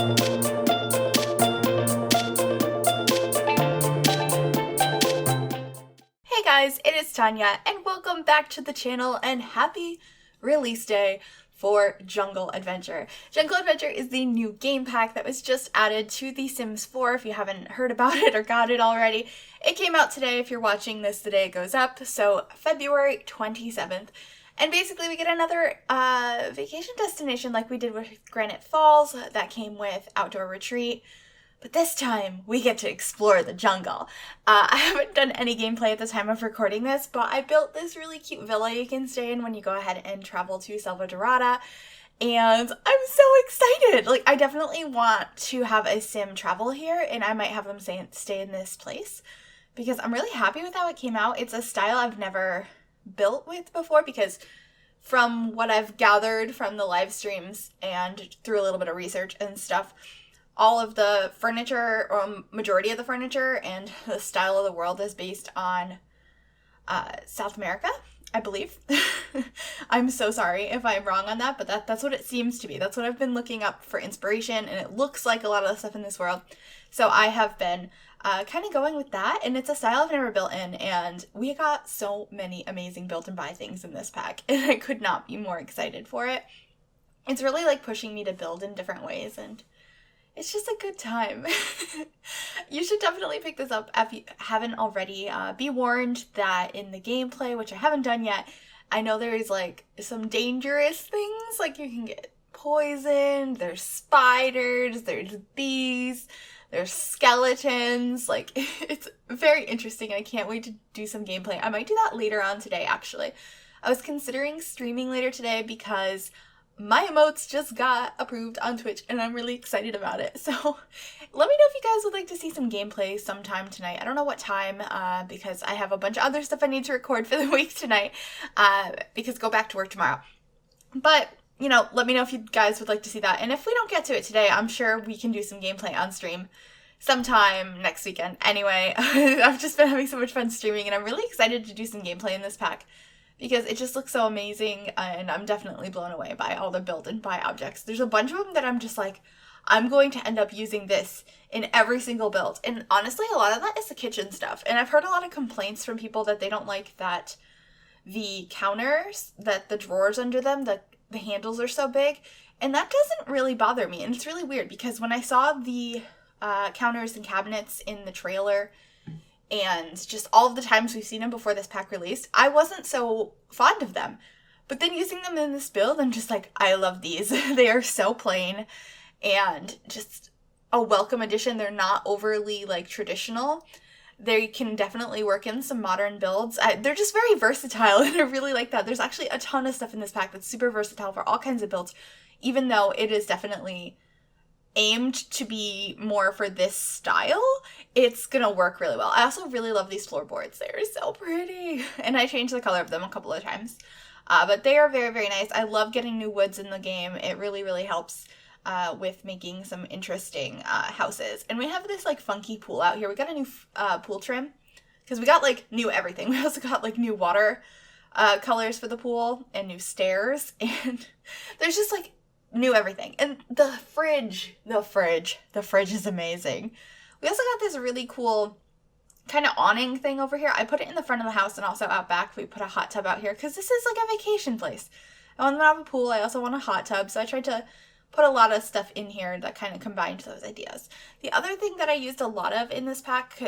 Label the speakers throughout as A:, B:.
A: Hey guys, it is Tanya, and welcome back to the channel, and happy release day for Jungle Adventure. Jungle Adventure is the new game pack that was just added to The Sims 4, if you haven't heard about it or got it already. It came out today. If you're watching this the day it goes up, so February 27th. And basically we get another vacation destination like we did with Granite Falls that came with Outdoor Retreat. But this time, we get to explore the jungle. I haven't done any gameplay at the time of recording this, but I built this really cute villa you can stay in when you go ahead and travel to Selva Dorada, and I'm so excited! Like, I definitely want to have a sim travel here, and I might have them stay in this place, because I'm really happy with how it came out. It's a style I've never built with before, because from what I've gathered from the live streams and through a little bit of research and stuff, all of the furniture, or majority of the furniture, and the style of the world is based on South America, I believe. I'm so sorry if I'm wrong on that, but that's what it seems to be. That's what I've been looking up for inspiration, and it looks like a lot of the stuff in this world. So I have been kind of going with that, and it's a style I've never built in, and we got so many amazing build and buy things in this pack, and I could not be more excited for it. It's really like pushing me to build in different ways, and it's just a good time. You should definitely pick this up if you haven't already. Be warned that in the gameplay, which I haven't done yet, I know there is like some dangerous things, like you can get poisoned, there's spiders, there's bees, there's skeletons. Like, it's very interesting, and I can't wait to do some gameplay. I might do that later on today, actually. I was considering streaming later today because my emotes just got approved on Twitch, and I'm really excited about it. So let me know if you guys would like to see some gameplay sometime tonight. I don't know what time, because I have a bunch of other stuff I need to record for the week tonight, because I go back to work tomorrow. But, you know, let me know if you guys would like to see that. And if we don't get to it today, I'm sure we can do some gameplay on stream sometime next weekend. Anyway, I've just been having so much fun streaming, and I'm really excited to do some gameplay in this pack, because it just looks so amazing, and I'm definitely blown away by all the build and buy objects. There's a bunch of them that I'm just like, I'm going to end up using this in every single build. And honestly, a lot of that is the kitchen stuff. And I've heard a lot of complaints from people that they don't like that the counters, that the drawers under them, the handles are so big. And that doesn't really bother me. And it's really weird, because when I saw the counters and cabinets in the trailer, and just all of the times we've seen them before this pack released, I wasn't so fond of them. But then using them in this build, I'm just like, I love these. They are so plain and just a welcome addition. They're not overly like traditional. They can definitely work in some modern builds. They're just very versatile, and I really like that. There's actually a ton of stuff in this pack that's super versatile for all kinds of builds, even though it is definitely aimed to be more for this style. It's gonna work really well. I also really love these floorboards. They're so pretty, and I changed the color of them a couple of times, but they are very, very nice. I love getting new woods in the game. It really, really helps with making some interesting houses. And we have this like funky pool out here. We got a new pool trim, because we got like new everything. We also got like new water colors for the pool, and new stairs, and there's just like new everything. And the fridge is amazing. We also got this really cool kind of awning thing over here. I put it in the front of the house, and also out back we put a hot tub out here, because this is like a vacation place. I want to have a pool. I also want a hot tub, so I tried to put a lot of stuff in here that kind of combined those ideas. The other thing that I used a lot of in this pack,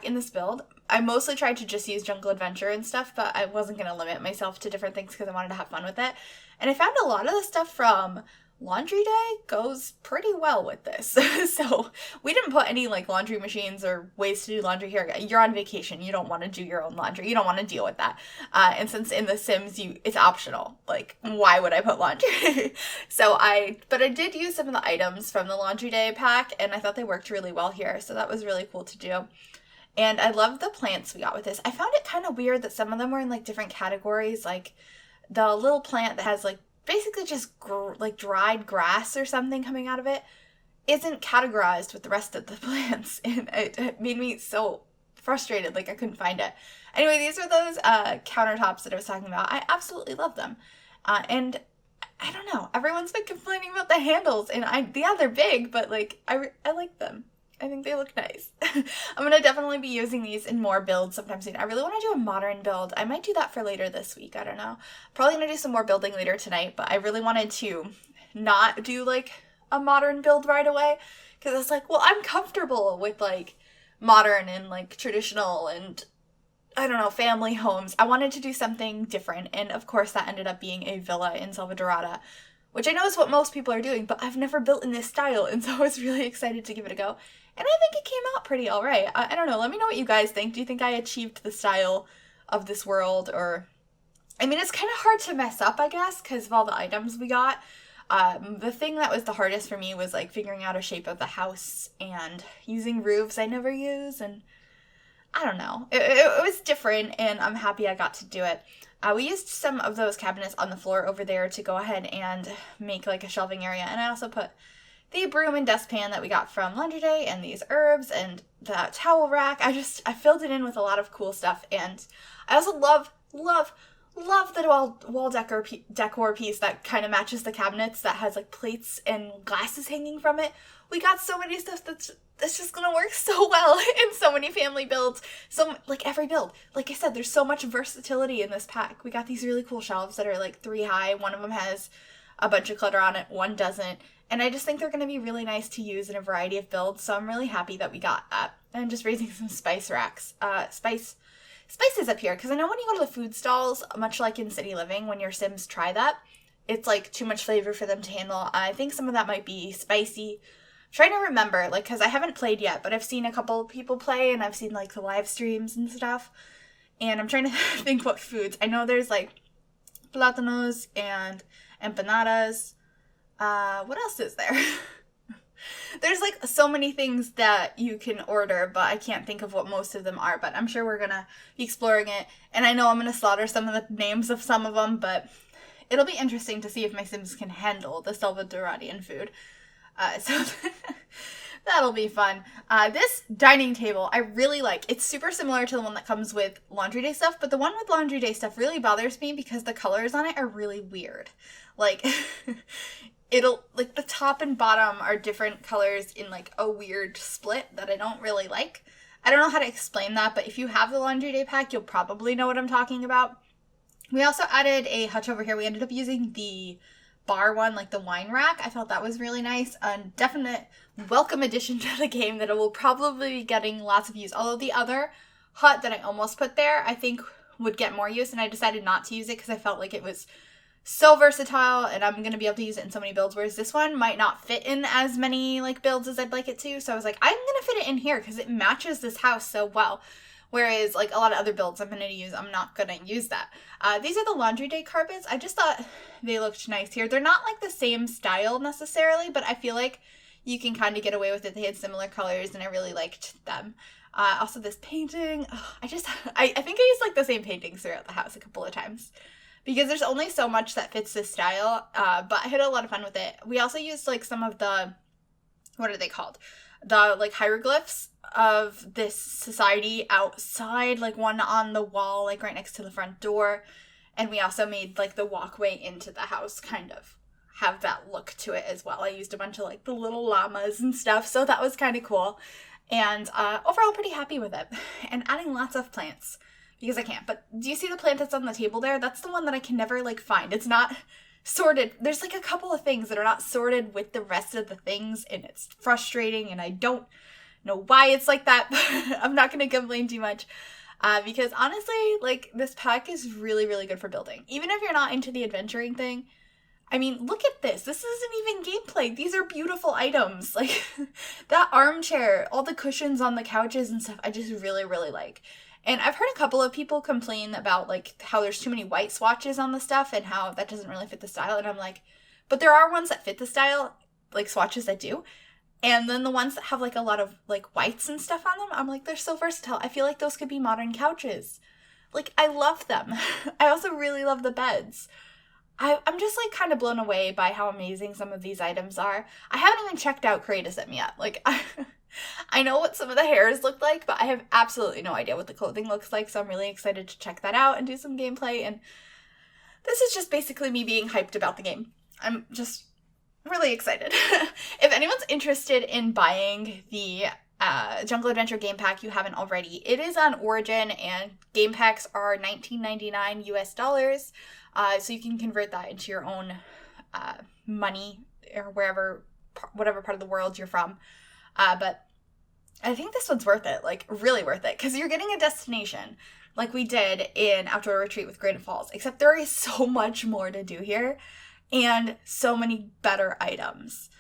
A: in this build, I mostly tried to just use Jungle Adventure and stuff, but I wasn't going to limit myself to different things because I wanted to have fun with it. And I found a lot of the stuff from Laundry Day goes pretty well with this. So we didn't put any like laundry machines or ways to do laundry here. You're on vacation. You don't want to do your own laundry. You don't want to deal with that. And since in The Sims, it's optional. Like, why would I put laundry? But I did use some of the items from the Laundry Day pack, and I thought they worked really well here. So that was really cool to do. And I love the plants we got with this. I found it kind of weird that some of them were in like different categories. Like the little plant that has like basically just like dried grass or something coming out of it isn't categorized with the rest of the plants, and it made me so frustrated, like I couldn't find it. Anyway, these are those countertops that I was talking about. I absolutely love them, and I don't know. Everyone's been complaining about the handles, and yeah, they're big, but like I like them. I think they look nice. I'm gonna definitely be using these in more builds sometime soon. I really want to do a modern build. I might do that for later this week. I don't know. Probably gonna do some more building later tonight, but I really wanted to not do like a modern build right away, because it's like, well, I'm comfortable with like modern and like traditional and I don't know, family homes. I wanted to do something different, and of course that ended up being a villa in Salvadorada, which I know is what most people are doing, but I've never built in this style, and so I was really excited to give it a go. And I think it came out pretty alright. I don't know, let me know what you guys think. Do you think I achieved the style of this world, or... I mean, it's kind of hard to mess up, I guess, because of all the items we got. The thing that was the hardest for me was, like, figuring out a shape of the house and using roofs I never use, and I don't know. It was different, and I'm happy I got to do it. We used some of those cabinets on the floor over there to go ahead and make, like, a shelving area, and I also put the broom and dustpan that we got from Laundry Day, and these herbs, and the towel rack. I filled it in with a lot of cool stuff, and I also love the wall decor piece that kind of matches the cabinets that has, like, plates and glasses hanging from it. We got so many stuff that's just gonna work so well in so many family builds. So, like, every build. Like I said, there's so much versatility in this pack. We got these really cool shelves that are, like, 3 high. One of them has a bunch of clutter on it, one doesn't. And I just think they're going to be really nice to use in a variety of builds, so I'm really happy that we got that. And just raising some spice racks. Spices up here, because I know when you go to the food stalls, much like in City Living, when your Sims try that, it's, like, too much flavor for them to handle. I think some of that might be spicy. I'm trying to remember, like, because I haven't played yet, but I've seen a couple of people play, and I've seen, like, the live streams and stuff. And I'm trying to think what foods. I know there's, like, plátanos and empanadas. What else is there? There's, like, so many things that you can order, but I can't think of what most of them are, but I'm sure we're gonna be exploring it, and I know I'm gonna slaughter some of the names of some of them, but it'll be interesting to see if my Sims can handle the Salvadoradian food. So that'll be fun. This dining table I really like. It's super similar to the one that comes with Laundry Day stuff, but the one with Laundry Day stuff really bothers me because the colors on it are really weird. Like... like, the top and bottom are different colors in, like, a weird split that I don't really like. I don't know how to explain that, but if you have the Laundry Day pack, you'll probably know what I'm talking about. We also added a hutch over here. We ended up using the bar one, like the wine rack. I thought that was really nice. A definite welcome addition to the game that it will probably be getting lots of use. Although the other hut that I almost put there, I think would get more use, and I decided not to use it because I felt like it was so versatile, and I'm going to be able to use it in so many builds, whereas this one might not fit in as many, like, builds as I'd like it to, so I was like, I'm going to fit it in here, because it matches this house so well, whereas, like, a lot of other builds I'm going to use, I'm not going to use that. These are the Laundry Day carpets. I just thought they looked nice here. They're not, like, the same style, necessarily, but I feel like you can kind of get away with it. They had similar colors, and I really liked them. Also, this painting, I think I used, like, the same paintings throughout the house a couple of times. Because there's only so much that fits this style, but I had a lot of fun with it. We also used, like, some of the, what are they called? The, like, hieroglyphs of this society outside, like, one on the wall, like, right next to the front door. And we also made, like, the walkway into the house kind of have that look to it as well. I used a bunch of, like, the little llamas and stuff, so that was kind of cool. And overall, pretty happy with it. And adding lots of plants. Because I can't. But do you see the plant that's on the table there? That's the one that I can never, like, find. It's not sorted. There's, like, a couple of things that are not sorted with the rest of the things, and it's frustrating, and I don't know why it's like that, but I'm not going to complain too much. Because, honestly, like, this pack is really, really good for building. Even if you're not into the adventuring thing, I mean, look at this. This isn't even gameplay. These are beautiful items. Like, that armchair, all the cushions on the couches and stuff, I just really, really like. And I've heard a couple of people complain about, like, how there's too many white swatches on the stuff and how that doesn't really fit the style. And I'm like, but there are ones that fit the style, like, swatches that do. And then the ones that have, like, a lot of, like, whites and stuff on them, I'm like, they're so versatile. I feel like those could be modern couches. Like, I love them. I also really love the beds. I'm just, like, kind of blown away by how amazing some of these items are. I haven't even checked out Creatism yet. Like, I know what some of the hairs look like, but I have absolutely no idea what the clothing looks like, so I'm really excited to check that out and do some gameplay, and this is just basically me being hyped about the game. I'm just really excited. If anyone's interested in buying the Jungle Adventure game pack, you haven't already, it is on Origin, and game packs are $19.99 US. So you can convert that into your own money or whatever part of the world you're from. But I think this one's worth it, like really worth it, because you're getting a destination like we did in Outdoor Retreat with Great Falls, except there is so much more to do here and so many better items.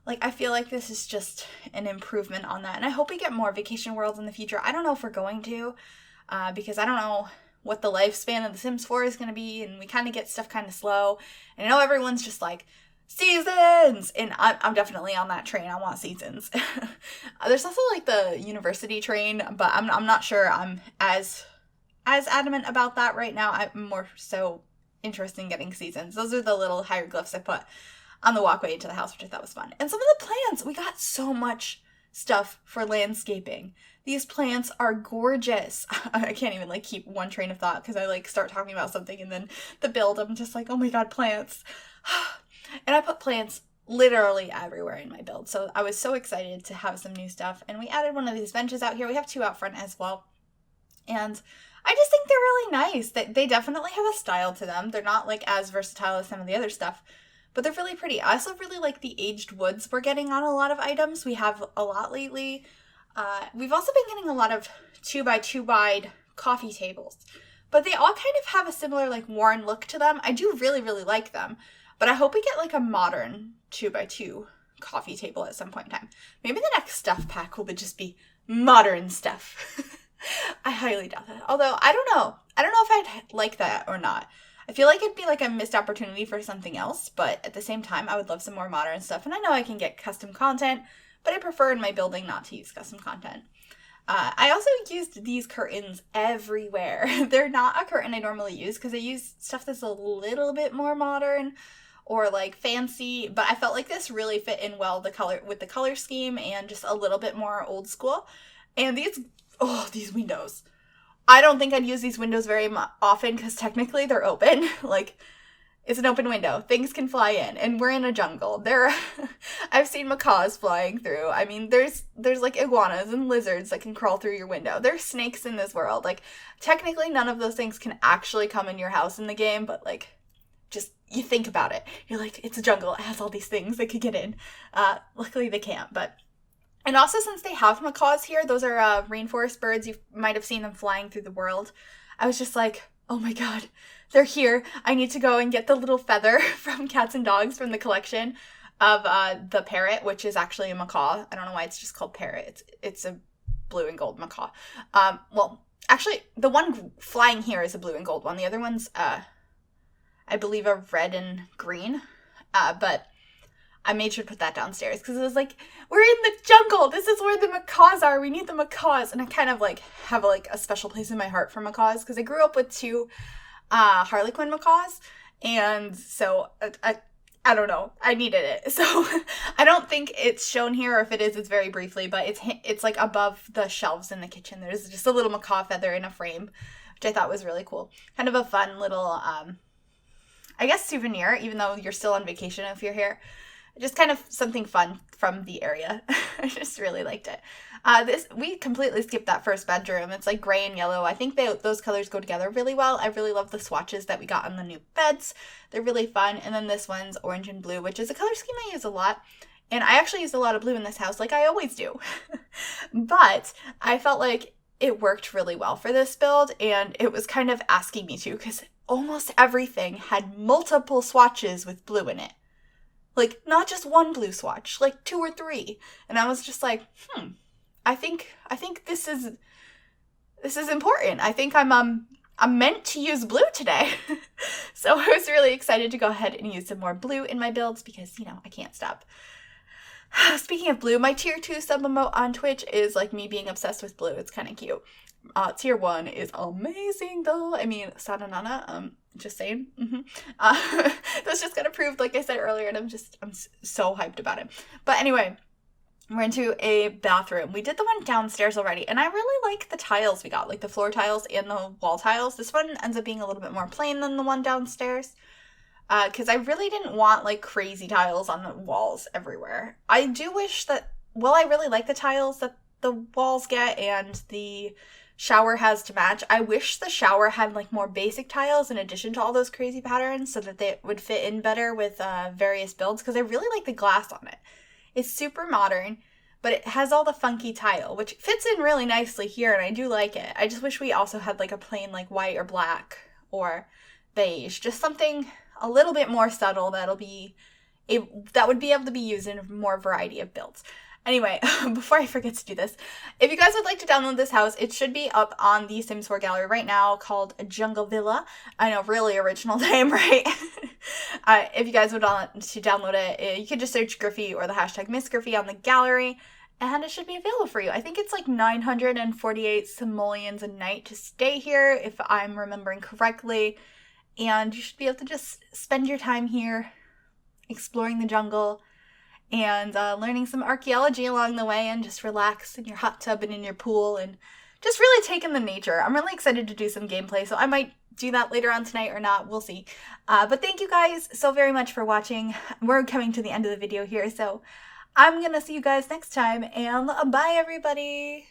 A: Like, I feel like this is just an improvement on that, and I hope we get more vacation worlds in the future. I don't know if we're going to, because I don't know what the lifespan of The Sims 4 is going to be, and we kind of get stuff kind of slow, and I know everyone's just like, seasons! And I'm definitely on that train. I want seasons. There's also like the university train, but I'm not sure I'm as adamant about that right now. I'm more so interested in getting seasons. Those are the little hieroglyphs I put on the walkway into the house, which I thought was fun. And some of the plants, we got so much stuff for landscaping. These plants are gorgeous. I can't even like keep one train of thought because I like start talking about something and then the build, I'm just like, oh my god, plants. And I put plants literally everywhere in my build. So I was so excited to have some new stuff. And we added one of these benches out here. We have two out front as well. And I just think they're really nice. They definitely have a style to them. They're not like as versatile as some of the other stuff, but they're really pretty. I also really like the aged woods we're getting on a lot of items. We have a lot lately. We've also been getting a lot of 2x2 wide coffee tables, but they all kind of have a similar like worn look to them. I do really, really like them. But I hope we get like a modern 2x2 coffee table at some point in time. Maybe the next stuff pack will just be modern stuff. I highly doubt that. Although, I don't know. I don't know if I'd like that or not. I feel like it'd be like a missed opportunity for something else, but at the same time, I would love some more modern stuff. And I know I can get custom content, but I prefer in my building not to use custom content. I also used these curtains everywhere. They're not a curtain I normally use because I use stuff that's a little bit more modern or like fancy, but I felt like this really fit in well with the color scheme and just a little bit more old school. And these windows. I don't think I'd use these windows very often because technically they're open. Like, it's an open window. Things can fly in, and we're in a jungle. I've seen macaws flying through. I mean, there's like iguanas and lizards that can crawl through your window. There's snakes in this world. Like, technically none of those things can actually come in your house in the game, but like, just you think about it. You're like, it's a jungle. It has all these things that could get in. Luckily they can't, but. And also, since they have macaws here, those are rainforest birds. You might have seen them flying through the world. I was just like, oh my god, they're here. I need to go and get the little feather from Cats and Dogs from the collection of the parrot, which is actually a macaw. I don't know why it's just called parrot. It's a blue and gold macaw. Well, actually, the one flying here is a blue and gold one. The other one's, I believe, a red and green. But I made sure to put that downstairs because it was like, we're in the jungle. This is where the macaws are. We need the macaws. And I kind of like have like a special place in my heart for macaws because I grew up with two Harlequin macaws. And so I don't know. I needed it. So I don't think it's shown here, or if it is, it's very briefly, but it's like above the shelves in the kitchen. There's just a little macaw feather in a frame, which I thought was really cool. Kind of a fun little, I guess, souvenir, even though you're still on vacation if you're here. Just kind of something fun from the area. I just really liked it. We completely skipped that first bedroom. It's like gray and yellow. I think those colors go together really well. I really love the swatches that we got on the new beds. They're really fun. And then this one's orange and blue, which is a color scheme I use a lot. And I actually use a lot of blue in this house, like I always do. But I felt like it worked really well for this build, and it was kind of asking me to, because almost everything had multiple swatches with blue in it. Like, not just one blue swatch, like 2 or 3. And I was just like, I think this is important. I think I'm meant to use blue today. So I was really excited to go ahead and use some more blue in my builds because, I can't stop. Speaking of blue, my tier 2 sub emote on Twitch is like me being obsessed with blue. It's kind of cute. Tier 1 is amazing though. I mean, Sadanana, just saying. That's just got approved, like I said earlier, and I'm so hyped about it. But anyway, we're into a bathroom. We did the one downstairs already, and I really like the tiles we got, like the floor tiles and the wall tiles. This one ends up being a little bit more plain than the one downstairs. because I really didn't want like crazy tiles on the walls everywhere. I do wish that, well, I really like the tiles that the walls get and the shower has to match. I wish the shower had like more basic tiles in addition to all those crazy patterns so that they would fit in better with various builds, because I really like the glass on it. It's super modern, but it has all the funky tile, which fits in really nicely here, and I do like it. I just wish we also had like a plain like white or black or beige, just something a little bit more subtle that would be able to be used in a more variety of builds. Anyway, before I forget to do this, if you guys would like to download this house, it should be up on the Sims 4 gallery right now, called Jungle Villa. I know, really original name, right? If you guys would want to download it, you could just search Griffy or the hashtag MsGryphi on the gallery, and it should be available for you. I think it's like 948 simoleons a night to stay here, if I'm remembering correctly, and you should be able to just spend your time here exploring the jungle and learning some archaeology along the way, and just relax in your hot tub and in your pool and just really take in the nature. I'm really excited to do some gameplay, so I might do that later on tonight or not. We'll see. But thank you guys so very much for watching. We're coming to the end of the video here, so I'm gonna see you guys next time, and bye everybody!